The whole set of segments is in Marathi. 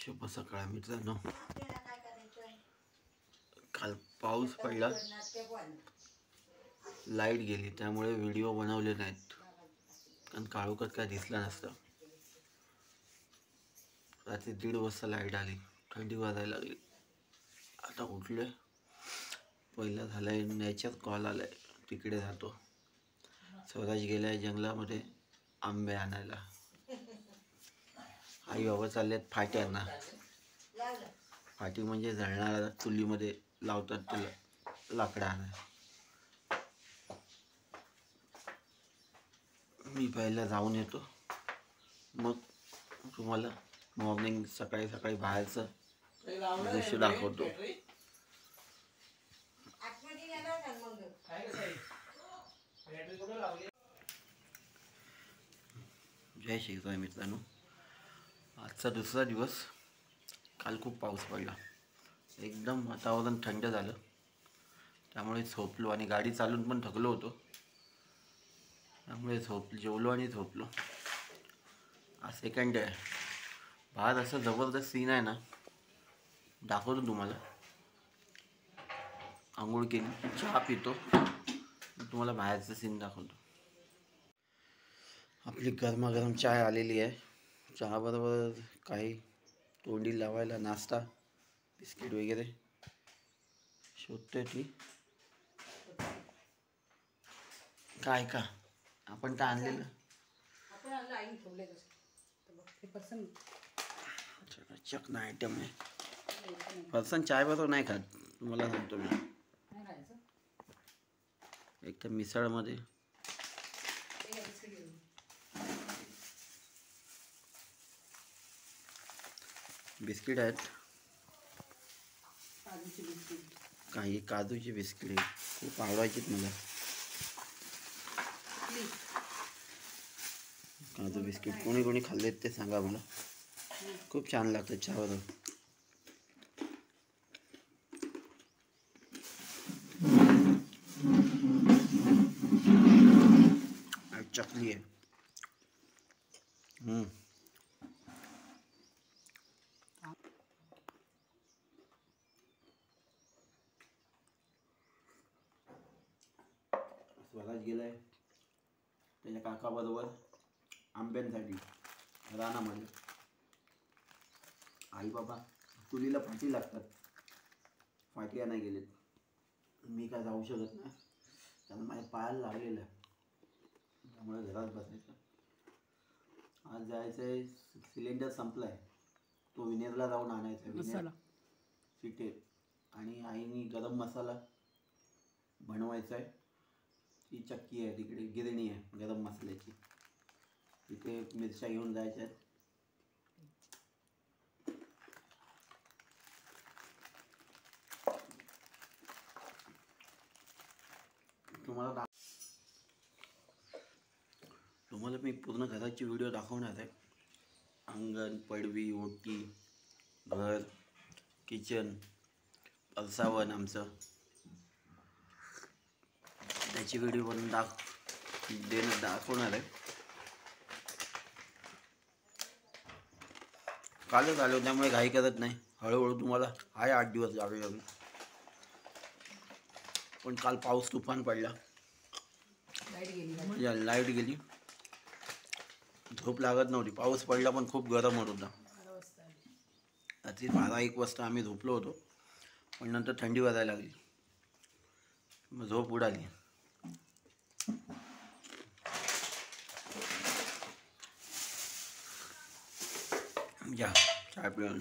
शुभ सकाळ मित्रांनो. काल पाऊस पडला, लाईट गेली, त्यामुळे व्हिडिओ बनवले नाहीत कारण काळोखात काय दिसला नसतं. रात्री 1:30 वाजता लाईट आली, थंडी वाजायला लागली. आता उठले, पहिला झालाय नेचर कॉल आलाय, तिकडे जातो. स्वराज गेलाय जंगलामध्ये आंबे आणायला. आई बाबा चाललेत फाट्यांना. फाटी म्हणजे जळणाऱ्या चुलीमध्ये लावतात त्याला लाकडं आणायला. मी पहिला जाऊन येतो, मग तुम्हाला मॉर्निंग सकाळी सकाळी बाहेरचं दृश्य दाखवतो. जय श्रीराय मित्रांनो. आजचा दुसरा दिवस. काल खूप पाऊस पडला, एकदम वातावरण थंड झालं, त्यामुळे झोपलो आणि गाडी चालून पण थकलो होतो, त्यामुळे जेवलो आणि झोपलो. आज सेकंड डे आहे. बाहेर असं जबरदस्त सीन आहे ना, दाखवतो तुम्हाला. आंघोळ केली, चहा पितो, तुम्हाला बाहेरचं सीन दाखवतो. आपली गरमागरम चाय आलेली आहे. चहाबरोबर काही तोंडी लावायला नाश्ता, बिस्किट वगैरे शोधतोय. ती काय का आपण तर आणलेलं चकना आयटम आहे. पर्सन चाय बरोबर नाही खात, तुम्हाला सांगतो मी. एक तर मिसळमध्ये बिस्किट आहेत, काही काजूची बिस्किट खूप आवडायचीत मला. काजू बिस्किट कोणी कोणी खाल्लेत ते सांगा मला. खूप छान लागतं चहाबरोबर. चकली आहे. स्वराज गेलाय त्याच्या काकाबरोबर आंब्यांसाठी रानामध्ये. आई बाबा चुलीला फाटी लागतात, फाटी नाही गेलेत. मी काय जाऊ शकत नाही कारण माझ्या पायाला लागलेलं आहे, त्यामुळे घरात बसायचं. आज जायचं आहे, सिलेंडर संपला आहे, तो विनेरला जाऊन आणायचा. विनेर सिटे आणि आईनी गरम मसाला बनवायचा आहे. ती चक्की आहे तिकडे, गिरणी आहे गरम मसाल्याची, तिथे मिरच्या घेऊन जायच्या आहेत. तुम्हाला मी पूर्ण घराची व्हिडिओ दाखवणार आहे. अंगण, पडवी, ओटी, घर, किचन, परसावन आमचं, त्याची व्हिडिओ बनवून दाखवणार आहे. कालच आलो, त्यामुळे घाई करत नाही. हळूहळू तुम्हाला आहे 8 दिवस जावे लागले. पण काल पाऊस तुफान पडला, लाईट गेली, झोप लागत नव्हती. पाऊस पडला पण खूप गरम होत होता. रात्री 12-1 वाजता आम्ही झोपलो होतो, पण नंतर थंडी वाजायला लागली, मग झोप उडाली. या चाय पिऊन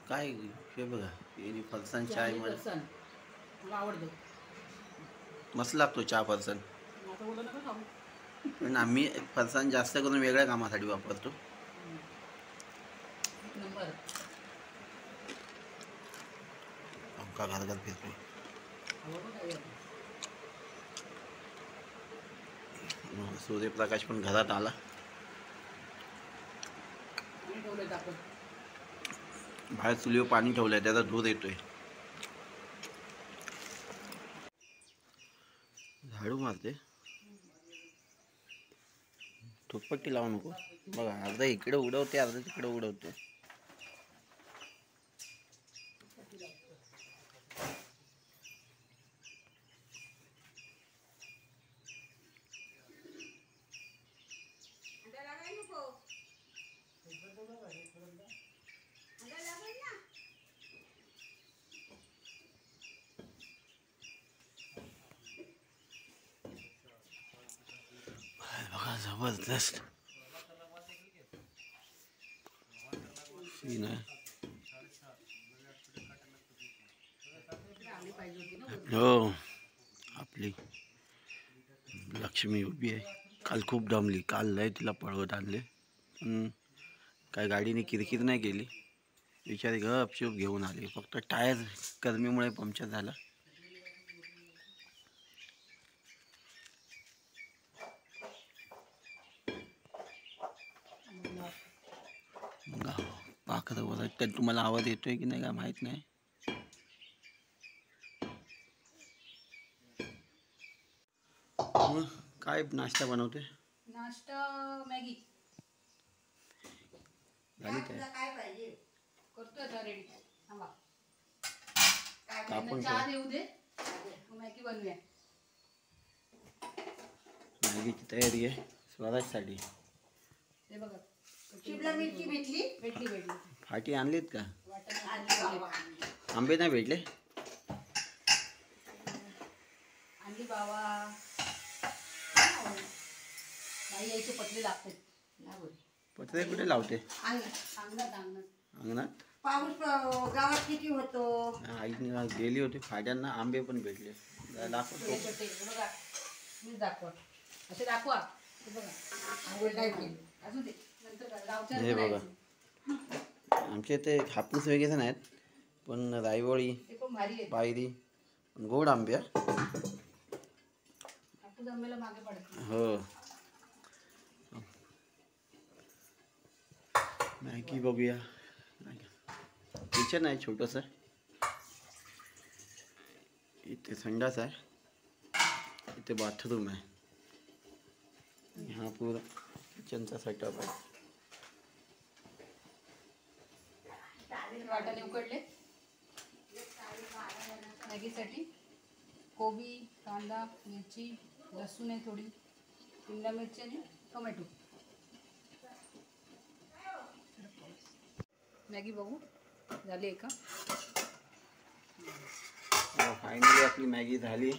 काय हे बघा, हे फरसाण चाय मला आवडतं, मस्त लागतो चहा फरसाण. पण आम्ही फरसाण जास्त करून वेगळ्या कामासाठी वापरतो. अक्का घालत फिरतो. सूर्यप्रकाश पण घरात आला. बाहेर चुलीवर पाणी ठेवलंय, त्याचा धूर येतोय. झाडू मारते. ठोकपट्टी लावू नको. बघा अर्धा इकडे उडवते अर्धा तिकडे उडवते. बघा जबरदस्त सीन आहे. हो आपली लक्ष्मी उभी आहे. काल खूप दमली. काल लय तिला पळवत आणले पण काय गाडीने किरकिर नाही केली. बिचारी गपचूप घेऊन आली. फक्त टायर गरमीमुळे पंक्चर झाला. पाखरं ओरडतात. तुम्हाला आवाज येतोय की नाही का माहित नाही. काय नाश्ता बनवते? नाश्ता मॅगी झाली काय करतोय आता रेडी. थांबा कापून चहा देऊ दे मॅगी बनवूया. मॅगीची तयारी आहे स्वराजसाठी. ते बघा शिमला मिरची भेटली. भेटली फाटी आणलीत का? वाटण आंबे नाही भेटले? आणली बाबा. बाई यायचे पत्रे लागतात. पत्रे कुठे लावते? अंगणात अंगणात. पाऊस गावात किती होतो. आईने गेली होती फाट्यांना. आंबे पण भेटले. दाखवतो. बघा मी दाखवा असे दाखवा. ते बघा आंघोळ काय केली. अजून ते नंतर हे बघा आमच्या इथे हापूस वगैरे नाहीत पण रायवळी ते पण भारी आहे. पायरी गोड आंबे. हापूस आंब्याला मागे पडत. हो मॅगी बघूया. किचन आहे छोटंसं. इथे संडास आहे. इथे बाथरूम आहे. हा पूरा किचनचा सेटअप आहे. वाटाणे उकडले मॅगीसाठी. कोबी कांदा मिरची लसूण आहे थोडी शिमला मिरची आणि टोमॅटो. मॅगी बघू झाली आहे का? फायनली आपली मॅगी झाली.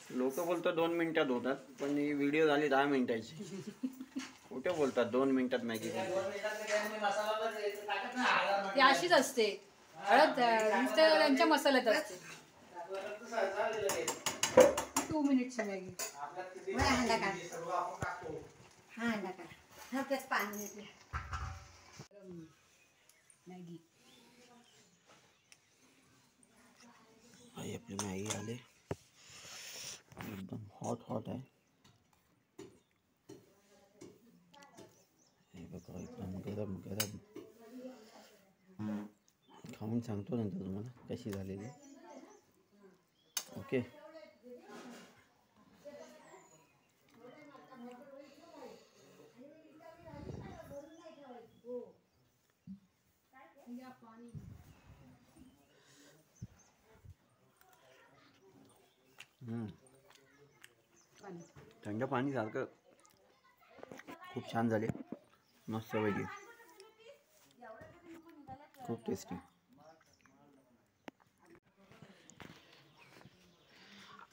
लोक बोलतात 2 मिनिटात होतात पण ही व्हिडिओ झाली 10 मिनिटाची. कुठे बोलतात 2 मिनिटात मॅगी झाली. ती अशीच असते. हळद नुसतं त्यांच्या मसाल्यात असते. 2 मिनिटची मॅगी. हांडा काढ. हा हांडा काढ. हा त्यात पाणी येते. मॅगी आपली मॅगी आली. एकदम हॉट आहे. हे बघा एकदम गरम खाऊन सांगतो नंतर तुम्हाला कशी झालेली. ओके थंड पाणी सारखं खूप छान झाले. मस्त पैकी खूप टेस्टी.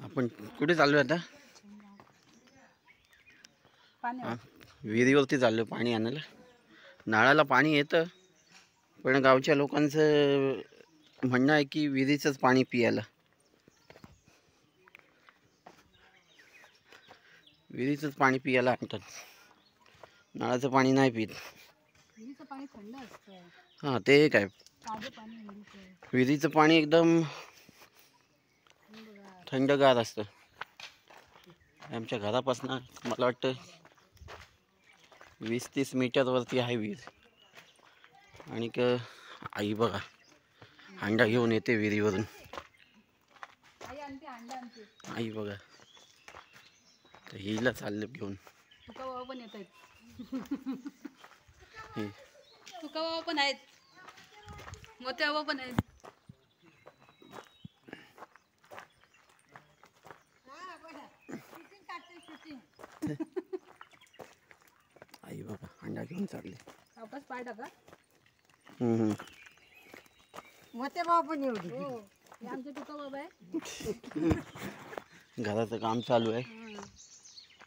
आपण कुठे चाललो आता? विहिरीवरती चाललो पाणी आणायला. नळाला पाणी येतं पण गावच्या लोकांचं म्हणणं आहे की विहिरीचंच पाणी पियाला. विहिरीचंच पाणी पियाला आणतात. नळाचं पाणी नाही पित. विहिरीचं पाणी थंड असतं. हां ते काय विहिरीचं पाणी एकदम थंडगार असतं. आमच्या घरापासून मला वाटतं 20-30 मीटरवरती आहे विहीर. आणि आई बघा हांडा घेऊन येते विहिरीवरून. आई बघा तर हिला चालले घेऊन. तुका बाबा पण येत आहेत. हे तुका बाबा पण आहेत. मोठे बाबा पण आहेत. आई बाबा अंडा घेऊन चालले. सावकाश पाय टाका. मोठे बाबा पण एवढी. हो हे आमचे तुका बाबा आहे. घराचं काम चालू आहे.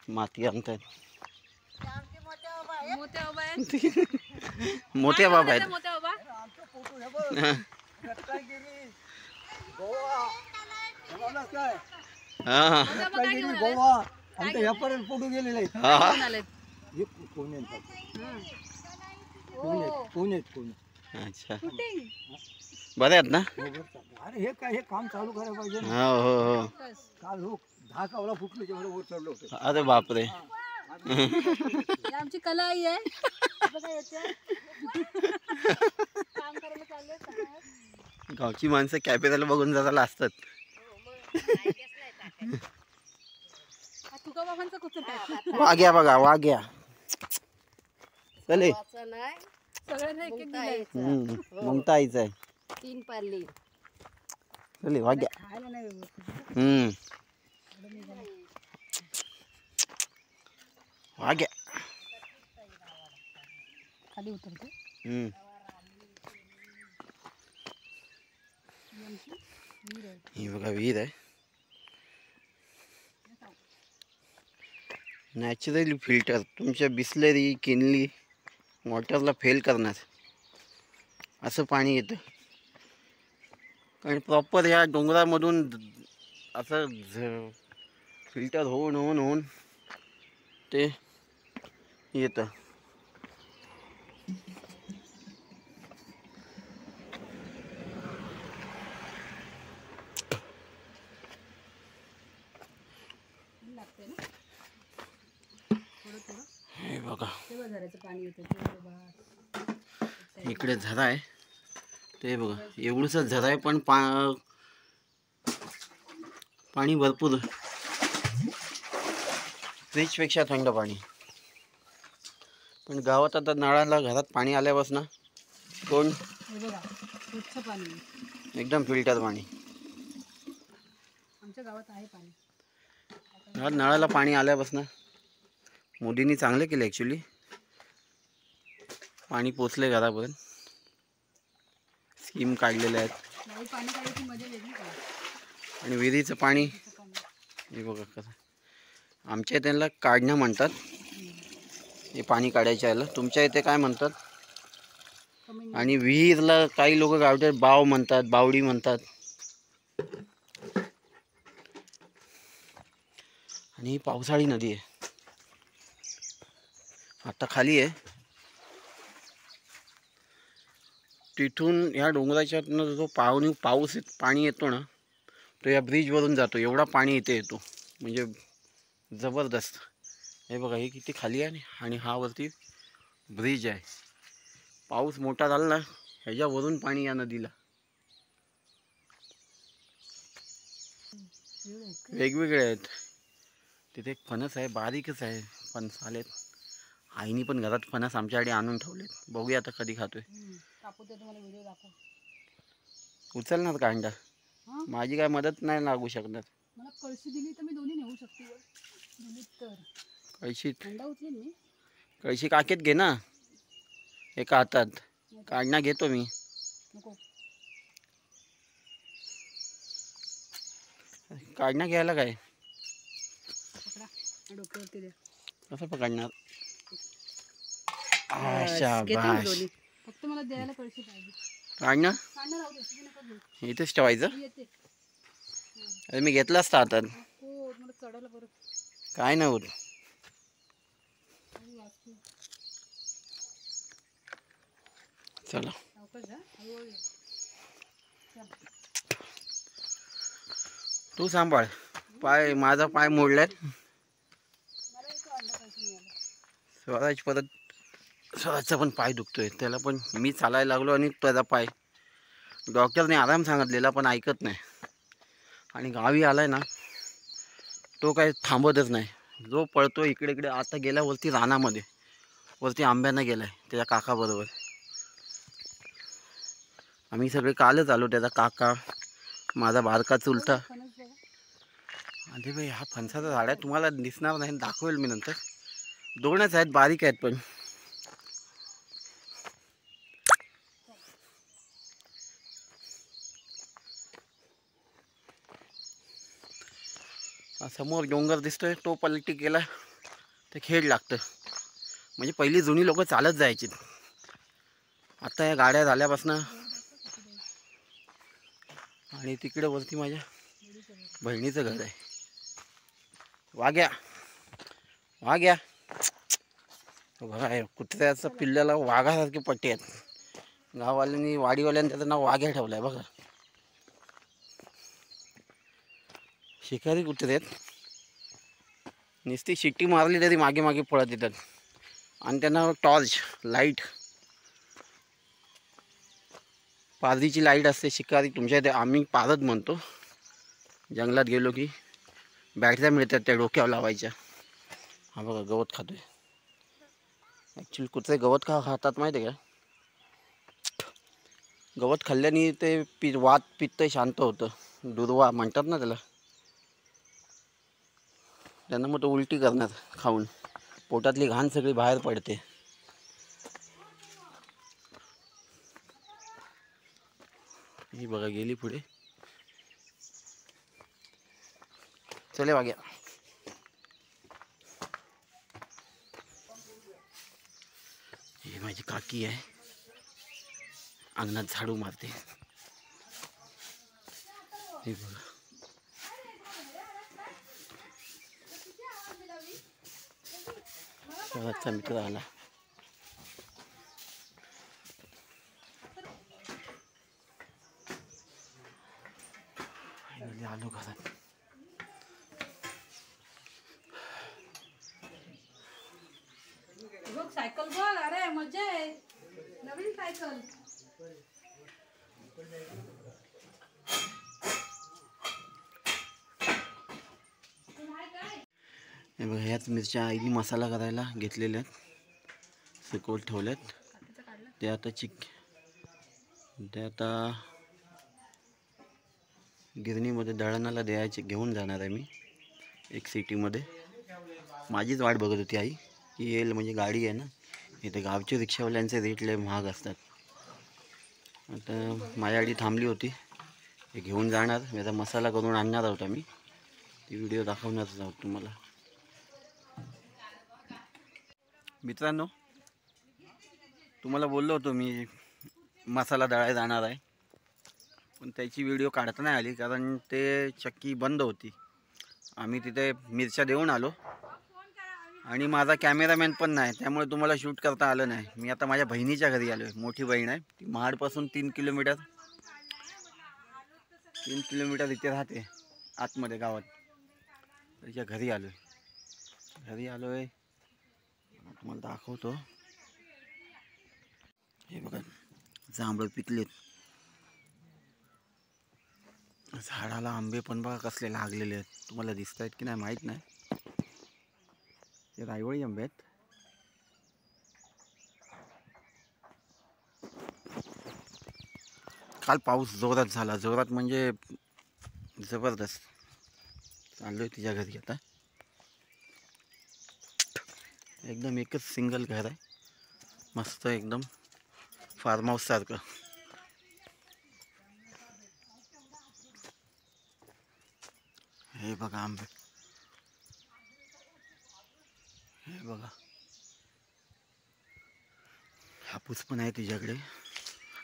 माती आणतायत. मोठे बाबा आहेत. मोठे बाबा आहेत. मोठे बाबा हा हा आमच्या यापर्यंत फोटो गेलेले आहेत. हा. आलेत. हे पुण्यात हो. पुण्यात अच्छा शूटिंग. बरे आहेत ना? अरे हे काय हे काम चालू करायला पाहिजे ना. हो हो हो. काल हो 10 कावला फुटले जेवढं वर चढलो होतो. अरे बापरे. ही आमची कला आई आहे. बघा येते. काम करायला चालले सकाळ. गावची माणसं कॅपेराला बघून जरा असतात. हा तुका बाबांचा कुत्रा आहे. वाघ्या बघा वाघ्या. चले सगळ्यांना एक एक दिलाय. मुंगता आईचं आहे. 3 पारली. चले वाघ्या. खायला नाही व्यवस्थित. वाघ्या. खाली उतरते. ही बघा विहीर आहे. नॅचरली फिल्टर तुमच्या बिस्लरी किनली वॉटरला फेल करणार असं पाणी येतं. कारण प्रॉपर ह्या डोंगरामधून असं फिल्टर होऊन होऊन होऊन ते येतं. लागते ना थोडं थोडं. हे बघा तेव्हा झऱ्याचं पाणी येतं. तेव्हा बघा. इकडे झरा आहे. ते बघा एवढंसं झरा आहे पण पाणी भरपूर. फ्रीजपेक्षा थंड पाणी. पण गावात आता नळाला घरात पाणी आल्यापासून कोण हे बघा स्वच्छ पाणी आहे. एकदम फिल्टर पाणी. आमच्या गावात आहे पाणी. घरात नळाला पाणी आल्यापासून मोदींनी चांगले केले ॲक्च्युली. पाणी पोचले घरापर्यंत. स्कीम काढलेल्या आहेत. नळी पाणी काढायची मजा वेगळी काय. आणि विहिरीचं पाणी हे बघा कसं. आमच्या इथे त्यांना काढणं म्हणतात. हे पाणी काढायच्या याला तुमच्या इथे काय म्हणतात? कमी आणि विहीरला काही लोक गावठे बाव म्हणतात, बावडी म्हणतात. आणि ही पावसाळी नदी आहे. आता खाली आहे. तिथून ह्या डोंगराच्यातनं जो पाणी येतो ना तो या ब्रिजवरून जातो. एवढा पाणी इथे येतो म्हणजे जबरदस्त. हे बघा हे किती खाली आहे आणि हा वरती ब्रिज आहे. पाऊस मोठा झाला ना ह्याच्यावरून पाणी या नदीला. वेगवेगळे आहेत. तिथे एक फणस आहे बारीकच आहे. फणस आलेत. आईनी पण घरात फणस आमच्याकडे आणून ठेवलेत. बघूया आता कधी खातोय. कापू ते तुम्हाला व्हिडिओ दाखव. उचलणार का अंडा? हां माझी काय मदत नाही लागू शकणार. मला कळशी दिली तर मी दोन्ही नेऊ शकते. दिली तर कळशीत अंडा उचलेन मी. कळशी काकेत घे ना एका हातात. काढणं घेतो मी. नको काढणं घ्यायला काय पकडा. डोक्यावरती द्या. कसं पकडणार? घेते मी शाबाश. दोन्ही. फक्त मला द्यायला कळशी पाहिजे. काढणं काढणार राहू दे. तुम्ही नका घेऊ. इथेच ठेवायचं. मी येते. अरे मी घेतला असता हातात. हो मला चढायला बरं. काय नाही होत. आणि वाचते. चला सावकाश जा. हळूहळू ये. चल. तू सांभाळ. पाय माझा पाय मोडलाय. मला इथं अंडा कळशी मिळाला. स्वराजचा पण पाय दुखतोय. त्याला पण मी चालायला लागलो आणि त्याचा पाय. डॉक्टरने आराम सांगितलेला पण ऐकत नाही. आणि गावी आलाय ना तो काय थांबतच नाही. जो पळतो इकडे इकडे. आता गेला वरती रानामध्ये, वरती आंब्यानं गेलाय त्याच्या काकाबरोबर. आम्ही सगळे कालच आलो, त्याचा काका, माझा बारका चुलता. अरे भाई हा फणसाचा झाड आहे, तुम्हाला दिसणार नाही, दाखवेल मी नंतर. 2च आहेत, बारीक आहेत पण. समोर डोंगर दिसतोय, तो पलटी केला तर खेड लागतं. म्हणजे पहिली जुनी लोक चालत जायची. आता या गाड्या झाल्यापासून. आणि तिकडे वरती माझ्या बहिणीचं घर आहे. वाघ्या वाघ्या बघा, कुत्र्याचं पिल्ल्याला वाघासारखे पट्टे आहेत. गाववाल्यांनी, वाडीवाल्यांनी त्याचं नाव वाघ्या ठेवलं आहे बघा. शिकारी कुत्रे आहेत. नुसती शिट्टी मारली तरी मागे मागे पळत येतात. आणि त्यांना टॉर्च लाईट, पारदीची लाईट असते. शिकारी तुमच्या इथे आम्ही पारद म्हणतो. जंगलात गेलो की बॅटऱ्या मिळतात, त्या डोक्यावर लावायच्या. हा बघा गवत खातोय. ॲक्च्युली कुत्रे गवत का खातात माहिती आहे का? गवत खाल्ल्याने ते वात पित्त शांत होतं. दुर्वा म्हणतात ना त्याला. त्यांना मग तो उलटी करणार खाऊन, पोटातली घाण सगळी बाहेर पडते. ही बघा गेली पुढे. चले वाग्या. ही माझी काकी आहे, अंगणात झाडू मारते. हे बघा, शहराचा मित्र आला. आलो घरात. बघ सायकल बघ, अरे मजा आहे, नवीन सायकल. हे बघा, ह्याच मिरच्या आईने मसाला करायला घेतलेल्या आहेत, सुकवत ठेवल्यात. ते आता गिरणीमध्ये दळणाला द्यायचे, घेऊन जाणार आहे मी एक सिटीमध्ये. माझीच वाट बघत होती आई की येईल, म्हणजे गाडी आहे ना. इथे गावचे रिक्षावाल्यांचे रेट लय महाग असतात. आता माझ्या गाडी थांबली होती, हे घेऊन जाणार. मी आता मसाला करून आणणार होता मी, ती व्हिडिओ दाखवणारच आहोत तुम्हाला. मित्रांनो, तुम्हाला बोललो होतो मी मसाला दळायला जाणार आहे, पण त्याची व्हिडिओ काढता नाही आली कारण ते चक्की बंद होती. आम्ही तिथे मिरच्या देऊन आलो आणि माझा कॅमेरामॅन पण नाही, त्यामुळे तुम्हाला शूट करता आलं नाही. मी आता माझ्या बहिणीच्या घरी आलो आहे. मोठी बहीण आहे, ती महाडपासून 3 किलोमीटर इथे राहते आतमध्ये गावात. त्याच्या घरी आलो आहे. तुम्हाला दाखवतो. हे बघा, जांभळं पिकलेत. झाडाला आंबे पण बघा कसले लागलेले आहेत. तुम्हाला दिसत आहेत की नाही माहीत नाही. ते रायवळी आंबे आहेत. काल पाऊस जोरात झाला, जोरात म्हणजे जबरदस्त. चाललोय तिच्या घरी आता. एकदम एकच सिंगल घर आहे, मस्त एकदम फार्म हाऊस सारखं. हे बघा आंबे, हे बघा हापूस पण आहे तिच्याकडे,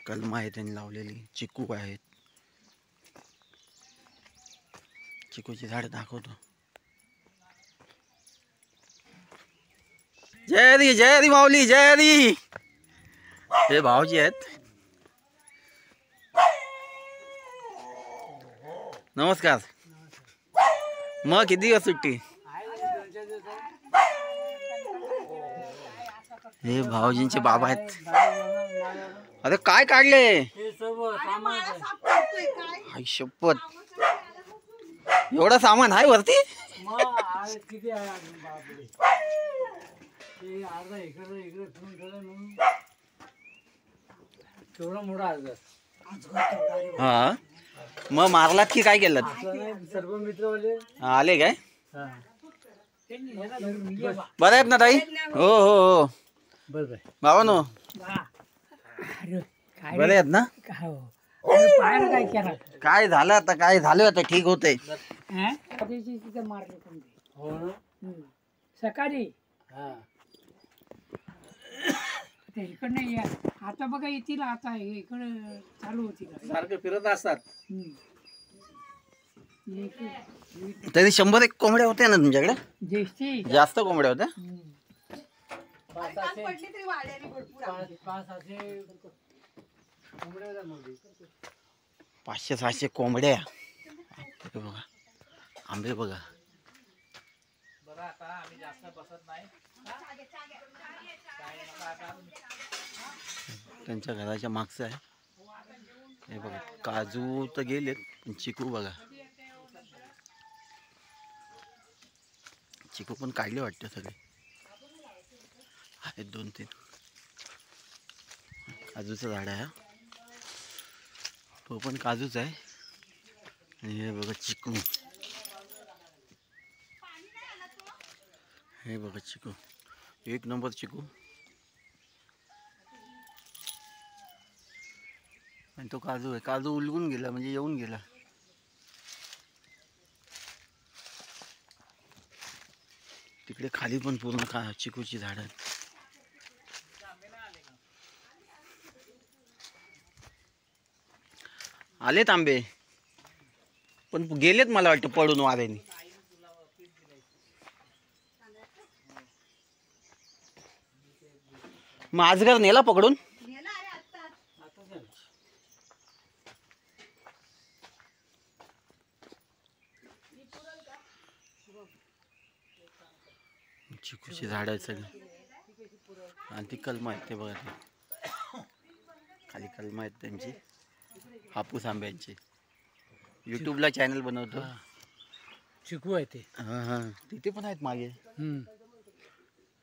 कलमा आहे त्यांनी लावलेली, चिकू आहेत. चिकूची झाडं दाखवतो. जय हरी माऊली, जय हरी. हे भाऊजी आहेत. नमस्कार. मग किती दिवस सुट्टी? हे भाऊजींचे बाबा आहेत. अरे काय काढले? आई शपथ, एवढं सामान आहे वरती? मग आज किती आहे अजून बापरे. ते अर्धा इकडे इकडे ठेवून ठेवलं म्हणून तेवढा मोठा अर्धा. हा मग मारलात की काय केलं? असं नाही, सर्व मित्रवाले आले काय? हा. बरं आहेत ना ताई? हो हो हो बरं बरं. बाबा नो बरे आहेत ना? पाहायला काय केला काय झालं आता? काय झालं आता? ठीक होते. तिथे मारले पण ते. हो ना. सकाळी हा. ते इकडनं या आता बघा येतील आता इकडं चालू होती का सारखे फिरत असतात. इकडे- तरी 100-1 कोंबड्या होत्या ना तुमच्याकडे? जेष्ठी जास्त कोंबड्या होत्या? पाच असे कोंबड्या होत्या मग. 500-600 कोंबड्या. हे बघा आंबे बघा. त्यांच्या घराच्या मागचं आहे. हे बघा काजू तर गेलेत पण चिकू बघा. चिकू पण काढले वाटतं सगळे. आहेत 2-3 काजूचं झाड आहे. तो पण काजूच आहे. आणि हे बघा चिकू. हे बघा चिकू 1 नंबर चिकू. आणि तो काजू आहे. काजू उलगून गेला म्हणजे येऊन गेला. तिकडे खाली पण पूर्ण चिकूची झाड आहेत. आलेत आंबे पण गेलेत मला वाटतं पडून वाऱ्याने. मग आजगर नेला पकडून? चिकूची झाड आहेत सगळी. आणि ती कलम आहेत ते बघा. ते खाली कलम आहेत त्यांची हापूस आंब्यांची. यूट्यूबला चॅनल बनवतो. चिकू आहे ते. हां हां तिथे पण आहेत मागे.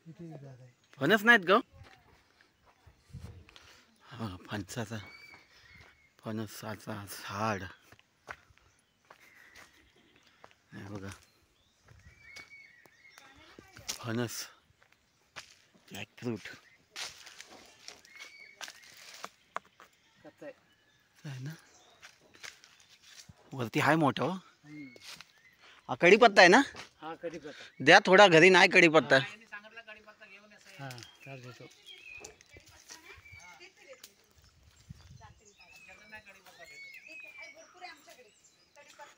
किती झाड आहे. फणस नाहीत ग? हा फणसाचा झाड. हे बघा फणस जॅकफ्रूट आहे ना. वरती हाय मोठा. हो हा कढीपत्ता आहे ना? हा कढीपत्ता. द्या थोडा, घरी नाही कढीपत्ता. हा चाल देतो.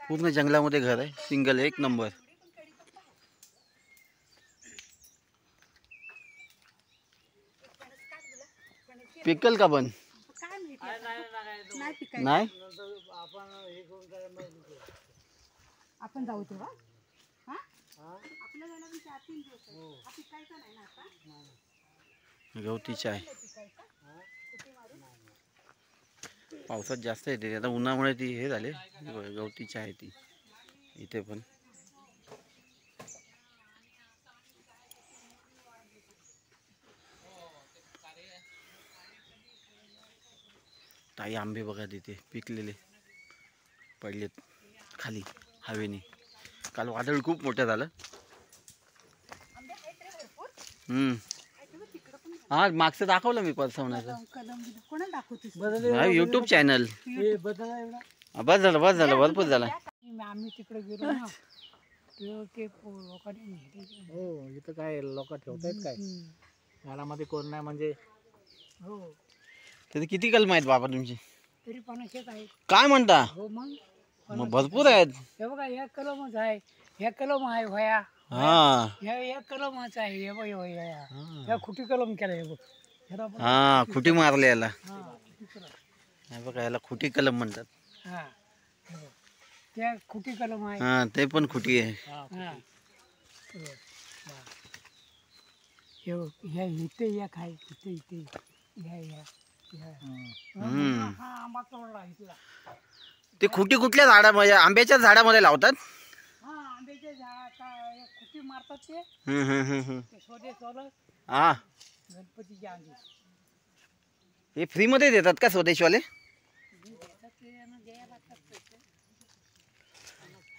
पूर्ण जंगलामध्ये घर आहे. Single 1 number. पिकल का पण? नाही आपण जाऊ तेव्हा आपल्या जायला पण 4-3 दिवस हा पिकायचा नाही ना आता. गवतीची आहे. पावसात जास्त येते. आता उन्हामुळे ती हे झाले. गवतीची आहे ती इथे पण. ताई आंबे बघा तिथे पिकलेले पडलेत खाली हवेने. काल वादळ खूप मोठं झालं. हा मागचं दाखवलं मी परसवण्याचं. कोणाला दाखवतेस? नाही यूट्यूब चॅनल. बस झालं भरपूर झालं. आम्ही तिकडे गेलो ना ते लोकांनी नेले. हो इथं काय लोक ठेवतायत काय घरामध्ये कोण नाही म्हणजे. हो तरी किती कलम आहेत बाबा तुमची? तरी 500 आहेत. काय म्हणता? हो मग भरपूर आहेत. हे बघा एक कलमच आहे. हे कलम आहे भया. हा हे एक कलमच आहे. हे बघ या खुटी कलम केला हे बघ. ह्याला बघ. हा खुटी मारले याला. हा खुटी कलम. हे बघा याला खुटी कलम म्हणतात. हा हे बघ. त्या खुटी कलम आहे. हा ते पण खुटी आहे. हा हे बघ. हे बघ ह्या इथे एक आहे. इथे ह्या हा आंबा तोडला इथला. ते खुटी कुठल्या झाडामध्ये? आंब्याच्या झाडामध्ये लावतात? हा आंब्याचे झाड काय खुटी मारतात ते ते स्वदेश वालं हा गणपतीचे आंबे हे फ्री मध्ये देतात का स्वदेशवाले? देतात ते आणि द्यायला लागतात पैसे.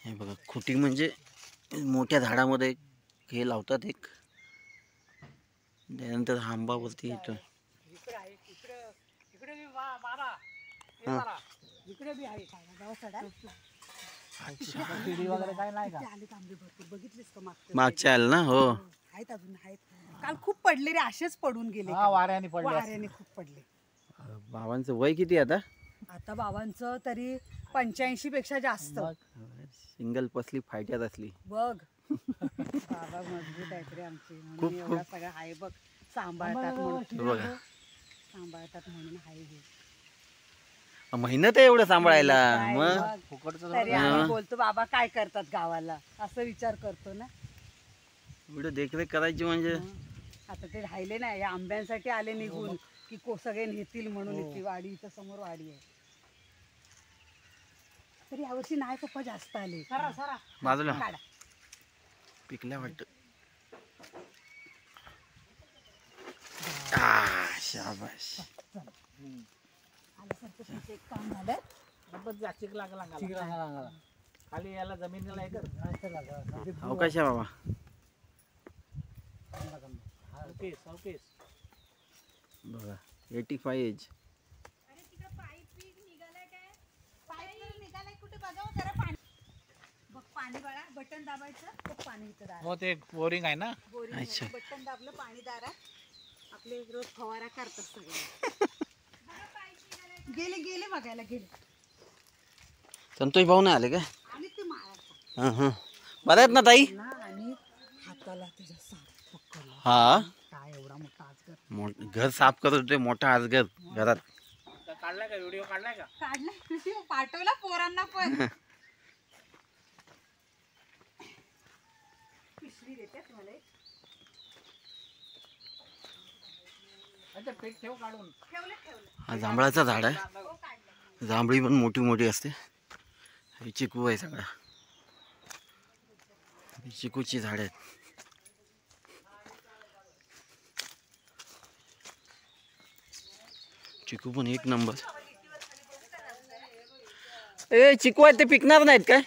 हे बघा खुटी म्हणजे मोठ्या झाडामध्ये हे लावतात एक, त्यानंतर आंबावरती येतो. इकडे आहे इकडे बी बारा हे बारा इकडे बी आहे गाव सडा शिडी वगैरे काय नाही का? ते आले आंबे भरपूर बघितलेस का मागच्या आलं ना हो. आहेत अजून आहेत. काल खूप पडले रे असेच पडून गेले हा वाऱ्याने पडले असतील. वाऱ्याने खूप पडले. बाबांचं वय किती आता? आता बाबांचं तरी 85 पेक्षा जास्त. सिंगल पसली फायट्यात असली बघ बाबा मजबूत आहेत रे आमचे म्हणून एवढा सगळं आहे बघ सांभाळतात म्हणून बघा. सांभाळतात म्हणून आहे हे. मेहनत आहे एवढं सांभाळायला. काय मग बघ. फुकटचं तरी आम्ही बोलतो बाबा काय करतात गावाला असं विचार करतो ना. एवढं देखरेख करायची म्हणजे आता ते राहिले नाही या आंब्यांसाठी आले निघून की सगळे नेतील म्हणून इथे वाडी इथं समोर वाडी आहे. तरी यावर्षी नाही पप्पा जास्त आले. बाजूला काढा. पिकल्या वाटत. शाबाश. आल्यासारखं तुमचं एक काम झालं. चिकला खाली याला जमिनीला हे कर. अवकाश आहे बाबा. अवकेश बघा 85 एज. बघ पाणी बघा बटन दाबायचं बघ पाणी इथं दारात. हो ते बोरिंग आहे ना. बोरिंग अच्छा. बटन दाबलं पाणी दारात आपले रोज फवारा करतात सगळे. गेले बघायला गेले संतोष भाऊ नाही आले का? आणि ते माळा हां बरं आहेत ना ताई? ना आणि हाताला त्याच्या साप पकडला. हा काय एवढा मोठा आजगर घर साफ करत होते. मोठा आजगर घरात. काढलाय का व्हिडिओ काढलाय का? काढला पाठवला पोरांना पण. पिशवी देते तुम्हाला एक. अच्छा पीठ ठेव काढून. ठेवलं हा जांभळाचं झाड आहे. जांभळी पण मोठी मोठी असते. हे चिकू आहे सगळा. ही चिकूची झाड आहेत. चिकू पण एक नंबर. ए चिकू आहेत ते पिकणार नाहीत काय?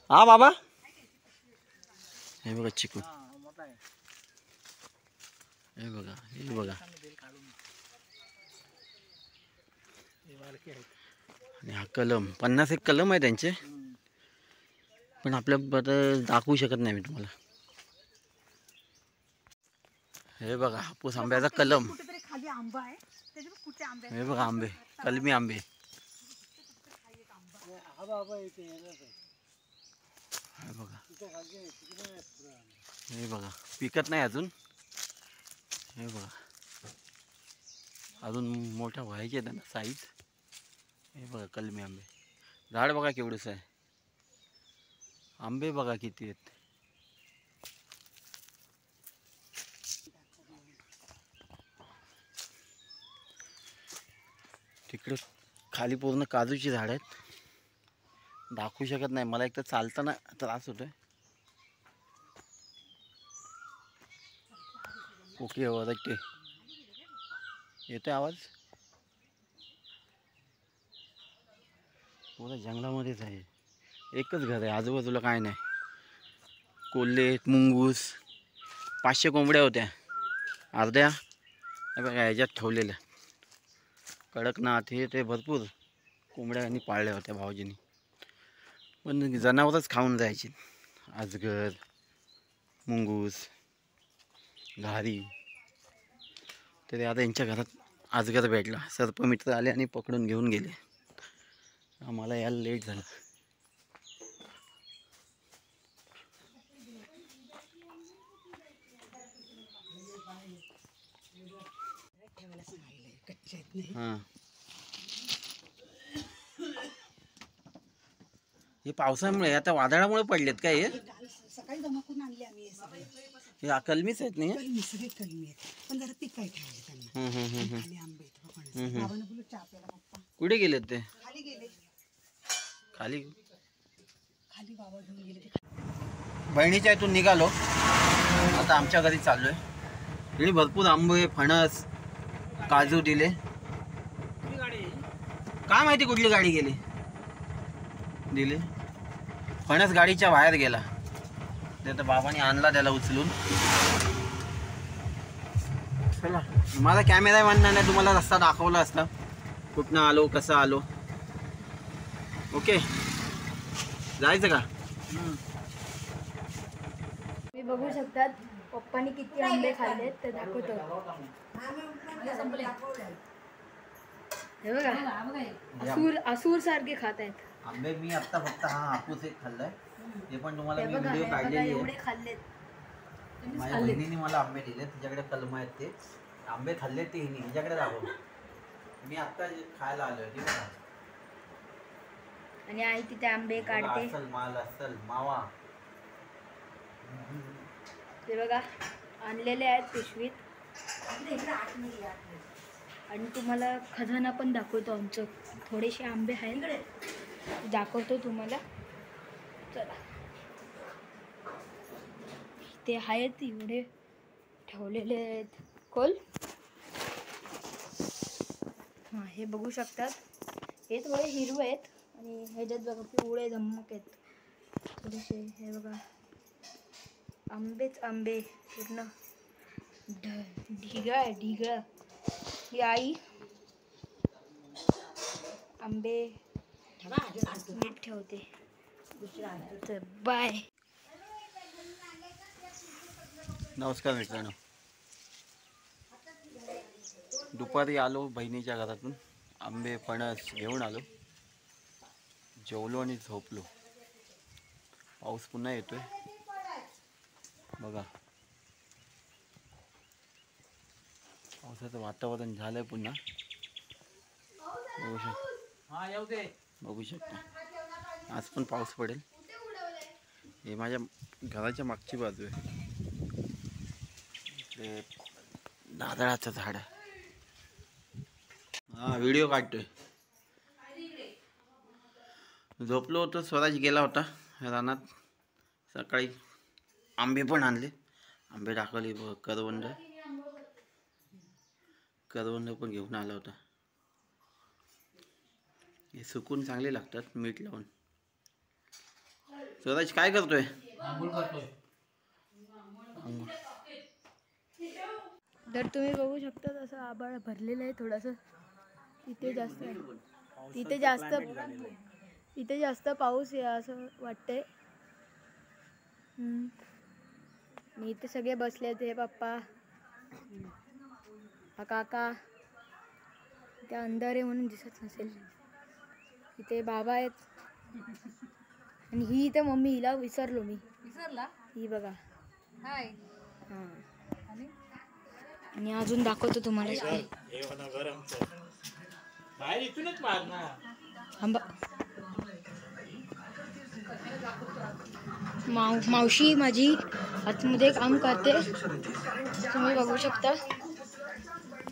हा बाबा हे बघा चिकू. मोठा आहे. हे बघा हे बघा. आणि हा कलम 50 एक कलम आहे त्यांचे. पण आपल्याबद्दल दाखवू शकत नाही मी तुम्हाला. हे बघा हापूस आंब्याचा कलम. कुठेतरी खाली आंबा आहे त्याच्यावर कुठे आंबे हे बघा आंबे कलमी आंबे. हे बघा हे बघा पिकत नाही अजून. हे बघा अजून मोठ्या व्हायचे आहेत ना साईज. हे बघा कलमी आंबे. झाड बघा केवढंसं आहे. आंबे बघा किती आहेत. तिकडे खाली पूर्ण काजूची झाड आहेत. दाखवू शकत नाही मला. एक तर चालताना त्रास होतोय. कोकी ओरडते. येतोय आवाज. पूर्ण जंगलामध्येच आहे. एकच घर आहे आजूबाजूला काय नाही. कोल्हे मुंगूस 500 कोंबड्या होत्या अर्ध्या हे बघा ह्याच्यात ठेवलेल्या. कडकनाथ हे ते भरपूर कोंबड्यांनी पाळल्या होत्या भाऊजींनी. पण जनावरच खाऊन जायची. अजगर मुंगूस घारी. तरी आता यांच्या घरात अजगर भेटला. सर्पमित्र आले आणि पकडून घेऊन गेले. आम्हाला यायला लेट झालं. हां हे पावसामुळे आता वादळामुळे पडलेत काय? हे सकाळी जमा करून आणले आम्ही हे सगळे. हे कलमीच आहेत नाही? कलमी सगळे कलमी आहेत पण जरा पिकाय ठेवले त्यांना. खाली आंबे आहेत. बाबांना बोलू चहा प्यायला पप्पा. कुठे गेलेत ते? खाली गेले. खाली खाली बाबा घेऊन गेले ते. बहिणीच्या इथून निघालो, आता आमच्या घरी चाललोय. आणि भरपूर आंबे, फणस, काजू दिले. काय माहिती कुठली गाडी गेली. दिले. फणस गाडीच्या बाहेर गेला. ते तर बाबांनी आणला त्याला उचलून. चला, माझा कॅमेरा मानणार नाही, तुम्हाला रस्ता दाखवला असता कुठनं आलो, कसं आलो. ओके, जायचं का? मी बघू शकतात पप्पानी किती आंबे खाल्लेत ते दाखवतो. हे बघा असूर सारखे खात आहेत. आंबे मी आता फक्त हा हापूस एक खाल्लाय, ते पण तुम्हाला हे मी बघा व्हिडिओ हे बघा काढलेली एवढे आहे. खाल्लेत. माझ्या बहिणीने मला आंबे दिले, तिच्याकडे कलम आहेत. ते आंबे खाल्ले ते हिने हिच्याकडे दाखव. मी आता खायला आलोय. ठीक आहे, आणि आई तिथे आंबे काढते. असल माल, असल मावा. ते बघा आणलेले आहेत पिशवीत. आणि तुम्हाला खजाना पण दाखवतो आमचं. थोडेसे आंबे आहेत, दाखवतो तुम्हाला. चला, ते आहेत एवढे ठेवलेले आहेत खोल. हां, हे बघू शकतात. हे थोडे हिरवे आहेत आणि ह्याच्यात बघा पिवळे धम्मक आहेत थोडेसे. हे बघा आंबेच आंबे पूर्ण ढिगळ आहे, ढिगळ. ही आई आंबे नीट ठेवते. तर बाय. नमस्कार मित्रांनो, दुपारी आलो बहिणीच्या घरातून. आंबे फणस घेऊन आलो, जेवलो आणि झोपलो. पाऊस पुन्हा येतोय बघा. पावसाचं वातावरण झालंय पुन्हा. बघू शकता आज पण पाऊस पडेल. हे माझ्या घराच्या मागची बाजू आहे. ते नारळाचं झाड आहे. हा, व्हिडिओ काढतोय. झोपलो होतो. स्वराज गेला होता रानात. सकाळी आंबे पण आणले. आंबे टाकले. करवंद पण घेऊन आला होता. हे सुकून चांगले लागतात मीठ लावून. स्वराज काय करतोय? तर तुम्ही बघू शकता असं आभाळ भरलेलं आहे थोडंसं. तिथे जास्त आहे, तिथे जास्त पाऊस आहे असं वाटतंय. आणि इथे सगळे बसले. ते पप्पा, हा काका, त्या अंधार आहे म्हणून दिसत नसेल. इथे बाबा आहेत आणि ही इथे मम्मी. हिला विसरलो मी. ही बघा. हाय. हां, आणि अजून दाखवतो तुम्हाला. मावशी माझी आतमध्ये काम करते, तुम्ही बघू शकता.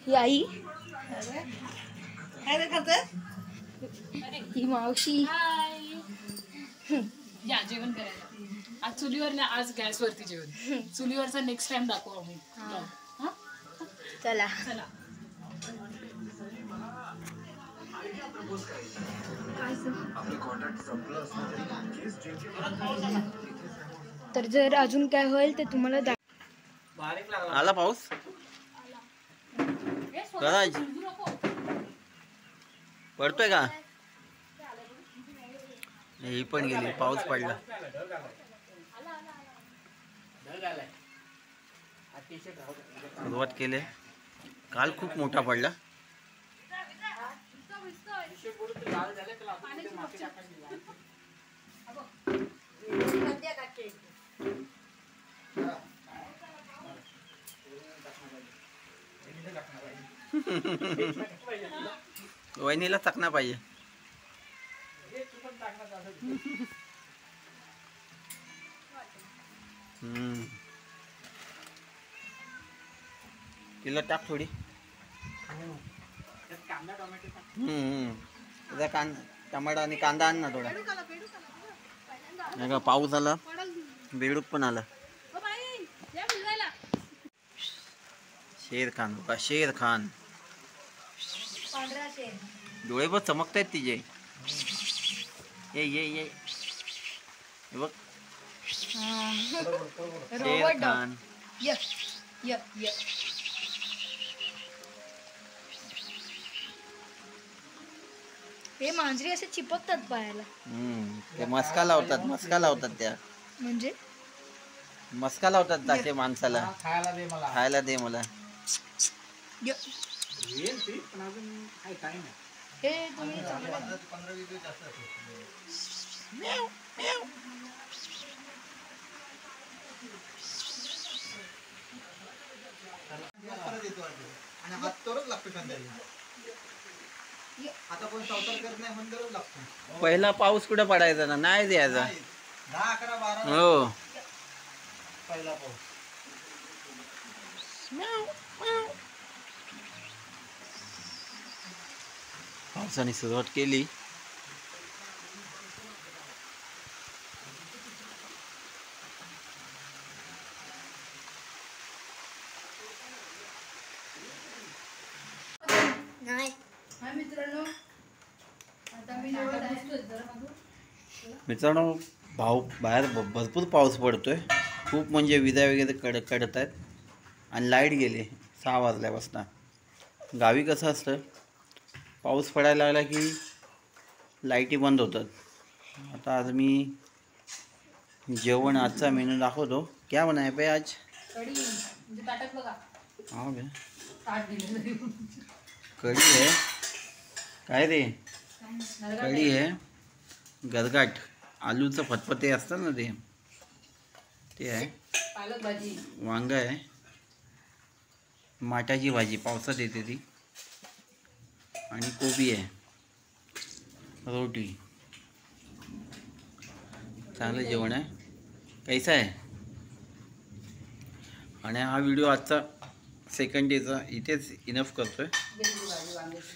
ही आई, काय करते? ही मावशी. या जेवण करायला. आज चुलीवर नाही, आज गॅसवरती जेवण. चुलीवरचा नेक्स्ट टाइम दाखवू आम्ही. हा? चला. चला. तर जर अजून काय होईल ते तुम्हाला आला पाऊस. स्वराज पडतोय का? ही पण गेली. पाऊस पडला. सुरुवात केली. काल खूप मोठा पडला. वहिनीला चकना पाहिजे. तिला टाक थोडी. त्याचा टमाटा आणि कांदा आण ना थोडा. नाही का पाऊस आला, बेडूक पण आला. शेर खान बघा, शेर खान. डोळे बघ चमकतायत तिचे. ये ये ये हे बघ शेर खान. हे मांजरी असे चिपकतात पायाला. ते मस्का लावतात त्या. म्हणजे मस्का लावतात ताके माणसाला. खायला दे मला. खायला दे मला. येईल ती पण अजून काही नाही. हे तुम्ही चांगलं पहिला पाऊस कुठे पडायचा ना, नाही द्यायचा. 10, 11, 12 हो पहिला पाऊस. पावसाने सुरुवात केली. नाही मित्रांनो बाहेर भरपूर पाऊस पडतोय. खूप म्हणजे विजा वगैरे कडत आहेत आणि लाईट गेली 6 वाजल्यापासून. गावी कसं असतं, पाऊस पडायला लागला की लाईटी बंद होतात. आता आज मी जेवण आजचा मेनू दाखवतो. क्या बनाय पे आज? कढी म्हणजे ताटात बघा हा बे ताट दिलेलं. कढी आहे. काय रे? कढी आहे, गरगाट आलूचं फतफते असतं ना ते आहे, पालक भाजी, वांग आहे, माटाची भाजी पावसात येते ती, आणि कोबी आहे, रोटी. चांगलं जेवण आहे. कैसा आहे? आणि हा व्हिडिओ आजचा सेकंड डेचा इथेच इनफ करतोय. भेंडी भाजी, वांग्याची.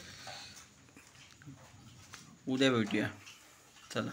उद्या भेटूया. चला.